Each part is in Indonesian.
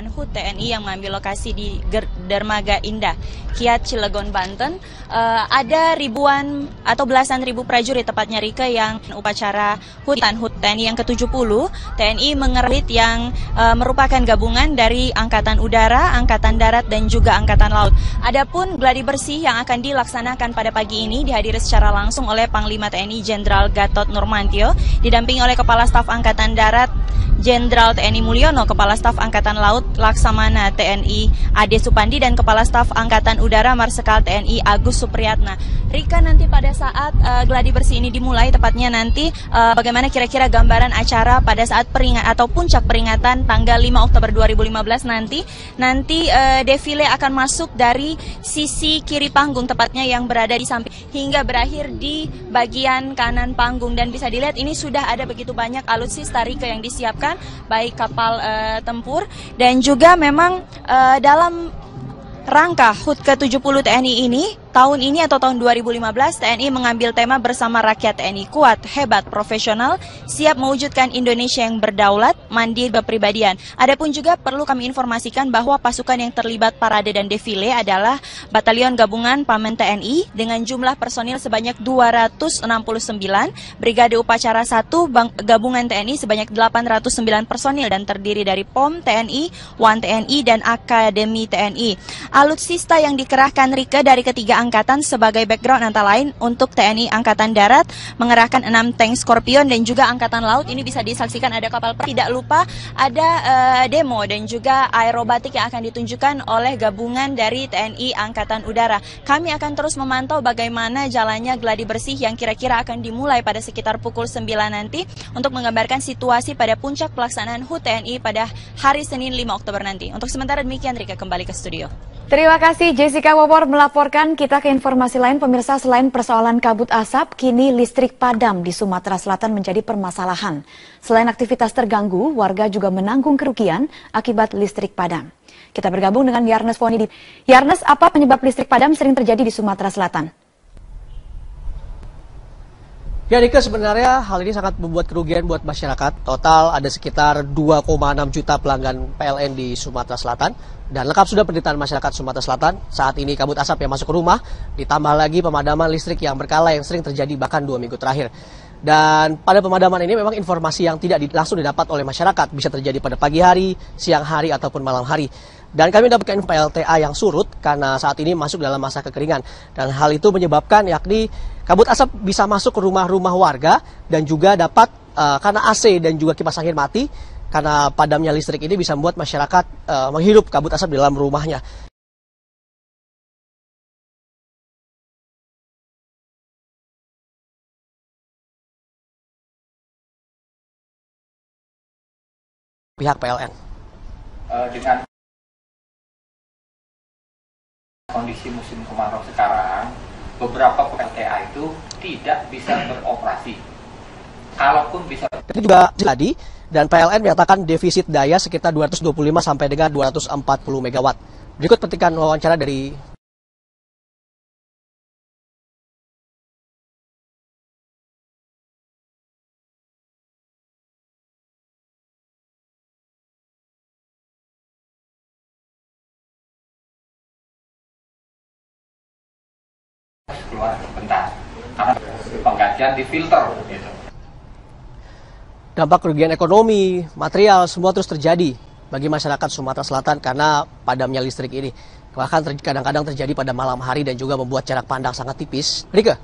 Pelaksanaan HUT TNI yang mengambil lokasi di Dermaga Indah, Kiat, Cilegon, Banten. Ada ribuan atau belasan ribu prajurit, tepatnya Rike, yang upacara HUT TNI yang ke-70. TNI mengerit yang merupakan gabungan dari Angkatan Udara, Angkatan Darat, dan juga Angkatan Laut. Adapun gladi bersih yang akan dilaksanakan pada pagi ini dihadiri secara langsung oleh Panglima TNI Jenderal Gatot Nurmantio, didampingi oleh Kepala Staf Angkatan Darat Jenderal TNI Mulyono, Kepala Staf Angkatan Laut Laksamana TNI Ade Supandi, dan Kepala Staf Angkatan Udara Marsikal TNI Agus Supriyatna. Rika, nanti pada saat gladi bersih ini dimulai, tepatnya nanti bagaimana kira-kira gambaran acara pada saat atau puncak peringatan tanggal 5 Oktober 2015 nanti defile akan masuk dari sisi kiri panggung, tepatnya yang berada di samping, hingga berakhir di bagian kanan panggung. Dan bisa dilihat ini sudah ada begitu banyak alutsista Rika yang disiapkan, baik kapal tempur dan juga memang dalam rangka HUT ke-70 TNI ini, tahun ini atau tahun 2015, TNI mengambil tema bersama rakyat TNI kuat, hebat, profesional, siap mewujudkan Indonesia yang berdaulat, mandiri, berpribadian. Adapun juga perlu kami informasikan bahwa pasukan yang terlibat parade dan defile adalah Batalion Gabungan Pamen TNI dengan jumlah personil sebanyak 269, Brigade Upacara 1 Gabungan TNI sebanyak 809 personil dan terdiri dari POM TNI, WAN TNI, dan Akademi TNI. Alutsista yang dikerahkan Rike dari ketiga angkatan sebagai background antara lain untuk TNI Angkatan Darat mengerahkan 6 tank Scorpion, dan juga Angkatan Laut ini bisa disaksikan ada kapal perang. Tidak lupa ada demo dan juga aerobatik yang akan ditunjukkan oleh gabungan dari TNI Angkatan Udara. Kami akan terus memantau bagaimana jalannya gladi bersih yang kira-kira akan dimulai pada sekitar pukul 9 nanti untuk menggambarkan situasi pada puncak pelaksanaan HUT TNI pada hari Senin 5 Oktober nanti. Untuk sementara demikian, Rika, kembali ke studio. Terima kasih Jessica Wawor melaporkan. Kita ke informasi lain, pemirsa. Selain persoalan kabut asap, kini listrik padam di Sumatera Selatan menjadi permasalahan. Selain aktivitas terganggu, warga juga menanggung kerugian akibat listrik padam. Kita bergabung dengan Yarnes Poni. Yarnes, apa penyebab listrik padam sering terjadi di Sumatera Selatan? Ya, Rika, sebenarnya hal ini sangat membuat kerugian buat masyarakat. Total ada sekitar 2,6 juta pelanggan PLN di Sumatera Selatan. Dan lengkap sudah penderitaan masyarakat Sumatera Selatan. Saat ini kabut asap yang masuk ke rumah, ditambah lagi pemadaman listrik yang berkala yang sering terjadi bahkan 2 minggu terakhir. Dan pada pemadaman ini memang informasi yang tidak langsung didapat oleh masyarakat, bisa terjadi pada pagi hari, siang hari, ataupun malam hari. Dan kami mendapatkan PLTA yang surut karena saat ini masuk dalam masa kekeringan. Dan hal itu menyebabkan yakni kabut asap bisa masuk ke rumah-rumah warga dan juga dapat karena AC dan juga kipas angin mati, karena padamnya listrik ini bisa membuat masyarakat menghirup kabut asap di dalam rumahnya. Pihak PLN. Dengan kondisi musim kemarau sekarang, beberapa PLTA itu tidak bisa beroperasi. Kalaupun bisa. Itu juga jadi, dan PLN menyatakan defisit daya sekitar 225 sampai dengan 240 megawatt. Berikut petikan wawancara dari keluar sebentar karena penggantian di filter gitu. Dampak kerugian ekonomi, material, semua terus terjadi bagi masyarakat Sumatera Selatan karena padamnya listrik ini. Bahkan kadang-kadang terjadi pada malam hari dan juga membuat jarak pandang sangat tipis. Rika?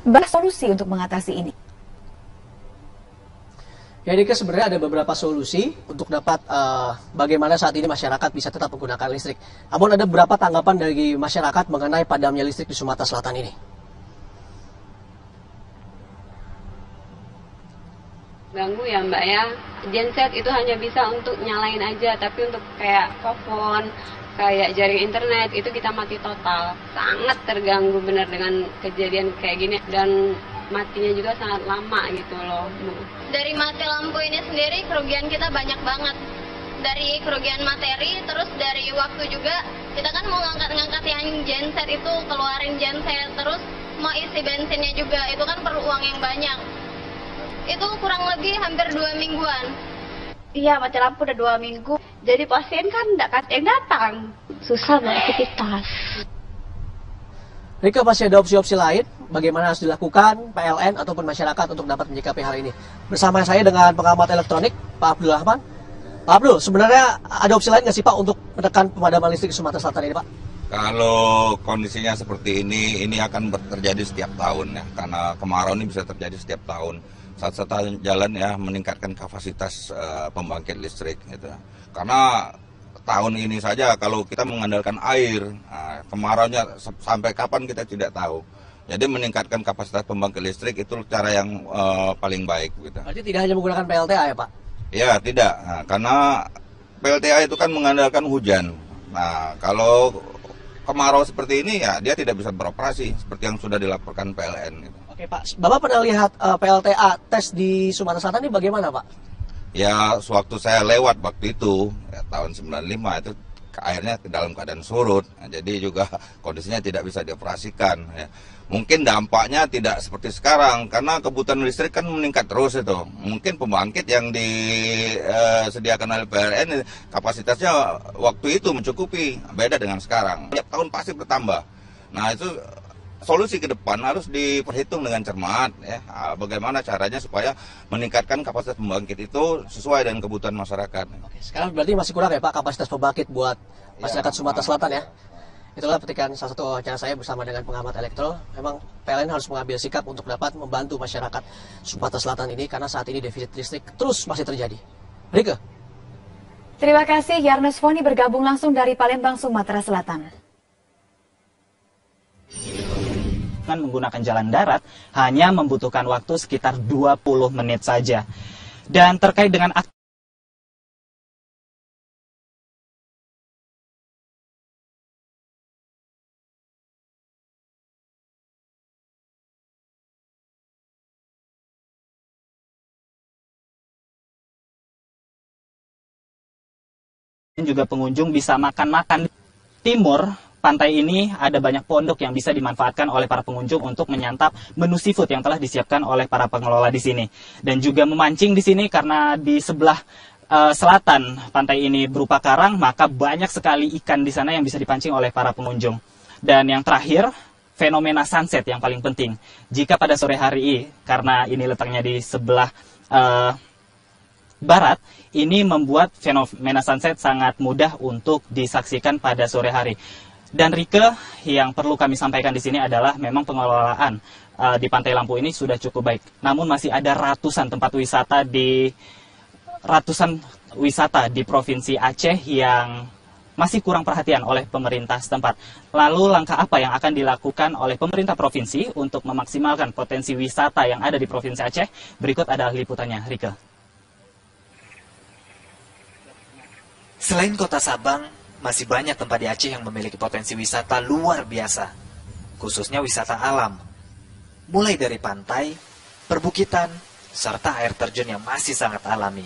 Bahas solusi untuk mengatasi ini. Ya, Rika, sebenarnya ada beberapa solusi untuk dapat bagaimana saat ini masyarakat bisa tetap menggunakan listrik. Namun ada beberapa tanggapan dari masyarakat mengenai padamnya listrik di Sumatera Selatan ini. Ganggu ya Mbak ya, genset itu hanya bisa untuk nyalain aja, tapi untuk kayak telepon, kayak jaring internet itu kita mati total. Sangat terganggu benar dengan kejadian kayak gini, dan matinya juga sangat lama gitu loh. Dari mati lampu ini sendiri kerugian kita banyak banget. Dari kerugian materi, terus dari waktu juga, kita kan mau ngangkat yang genset itu, keluarin genset, terus mau isi bensinnya juga, itu kan perlu uang yang banyak. Itu kurang lebih hampir 2 mingguan. Iya, mati lampu udah 2 minggu. Jadi pasien kan nggak yang datang. Susah beraktivitas. Rika, masih ada opsi-opsi lain bagaimana harus dilakukan PLN ataupun masyarakat untuk dapat menyikapi hal ini. Bersama saya dengan pengamat elektronik, Pak Abdul Rahman. Pak Abdul, sebenarnya ada opsi lain nggak sih Pak untuk menekan pemadaman listrik di Sumatera Selatan ini Pak? Kalau kondisinya seperti ini akan terjadi setiap tahun ya, karena kemarau ini bisa terjadi setiap tahun. Satu-satunya jalan ya meningkatkan kapasitas pembangkit listrik gitu. Karena tahun ini saja kalau kita mengandalkan air, kemaraunya sampai kapan kita tidak tahu. Jadi meningkatkan kapasitas pembangkit listrik itu cara yang paling baik gitu. Berarti tidak hanya menggunakan PLTA ya Pak? Ya tidak, karena PLTA itu kan mengandalkan hujan. Nah kalau kemarau seperti ini ya dia tidak bisa beroperasi seperti yang sudah dilaporkan PLN gitu. Oke Pak, Bapak pernah lihat PLTA tes di Sumatera Selatan ini bagaimana Pak? Ya, sewaktu saya lewat waktu itu, ya, tahun 95 itu airnya dalam keadaan surut. Nah, jadi juga kondisinya tidak bisa dioperasikan. Ya. Mungkin dampaknya tidak seperti sekarang, karena kebutuhan listrik kan meningkat terus itu. Mungkin pembangkit yang disediakan oleh PLN kapasitasnya waktu itu mencukupi, beda dengan sekarang. Tiap tahun pasti bertambah. Nah itu solusi ke depan harus diperhitung dengan cermat ya, bagaimana caranya supaya meningkatkan kapasitas pembangkit itu sesuai dengan kebutuhan masyarakat. Oke, sekarang berarti masih kurang ya Pak kapasitas pembangkit buat masyarakat Sumatera Selatan ya. Itulah petikan salah satu wawancara saya bersama dengan pengamat elektro. Memang PLN harus mengambil sikap untuk dapat membantu masyarakat Sumatera Selatan ini karena saat ini defisit listrik terus masih terjadi. Rika. Terima kasih Yarnes Foni bergabung langsung dari Palembang, Sumatera Selatan. Menggunakan jalan darat hanya membutuhkan waktu sekitar 20 menit saja. Dan terkait dengan juga pengunjung bisa makan-makan timur pantai ini ada banyak pondok yang bisa dimanfaatkan oleh para pengunjung untuk menyantap menu seafood yang telah disiapkan oleh para pengelola di sini. Dan juga memancing di sini karena di sebelah selatan pantai ini berupa karang, maka banyak sekali ikan di sana yang bisa dipancing oleh para pengunjung. Dan yang terakhir, fenomena sunset yang paling penting. Jika pada sore hari, karena ini letaknya di sebelah barat, ini membuat fenomena sunset sangat mudah untuk disaksikan pada sore hari. Dan Rike, yang perlu kami sampaikan di sini adalah memang pengelolaan di Pantai Lampu ini sudah cukup baik. Namun masih ada ratusan wisata di Provinsi Aceh yang masih kurang perhatian oleh pemerintah setempat. Lalu langkah apa yang akan dilakukan oleh pemerintah provinsi untuk memaksimalkan potensi wisata yang ada di Provinsi Aceh? Berikut adalah liputannya, Rike. Selain kota Sabang, masih banyak tempat di Aceh yang memiliki potensi wisata luar biasa, khususnya wisata alam. Mulai dari pantai, perbukitan, serta air terjun yang masih sangat alami.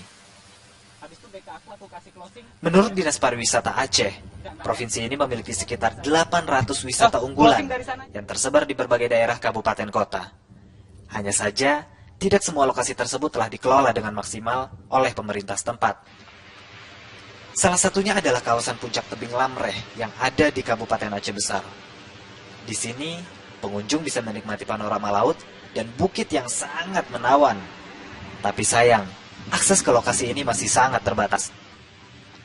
Menurut Dinas Pariwisata Aceh, provinsi ini memiliki sekitar 800 wisata unggulan yang tersebar di berbagai daerah kabupaten kota. Hanya saja, tidak semua lokasi tersebut telah dikelola dengan maksimal oleh pemerintah setempat. Salah satunya adalah kawasan puncak tebing Lamreh yang ada di Kabupaten Aceh Besar. Di sini, pengunjung bisa menikmati panorama laut dan bukit yang sangat menawan. Tapi sayang, akses ke lokasi ini masih sangat terbatas.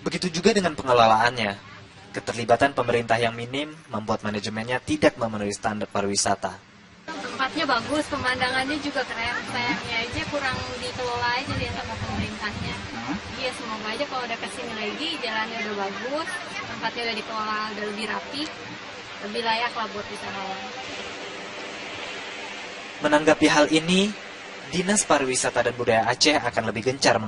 Begitu juga dengan pengelolaannya. Keterlibatan pemerintah yang minim membuat manajemennya tidak memenuhi standar pariwisata. Tempatnya bagus, pemandangannya juga keren. Sayangnya aja kurang dikelola aja dia sama pemerintahnya. Iya, semoga aja kalau udah kesini lagi jalannya udah bagus, tempatnya udah dikelola, udah lebih rapi, lebih layak lah buat wisatawan. Menanggapi hal ini, Dinas Pariwisata dan Budaya Aceh akan lebih gencar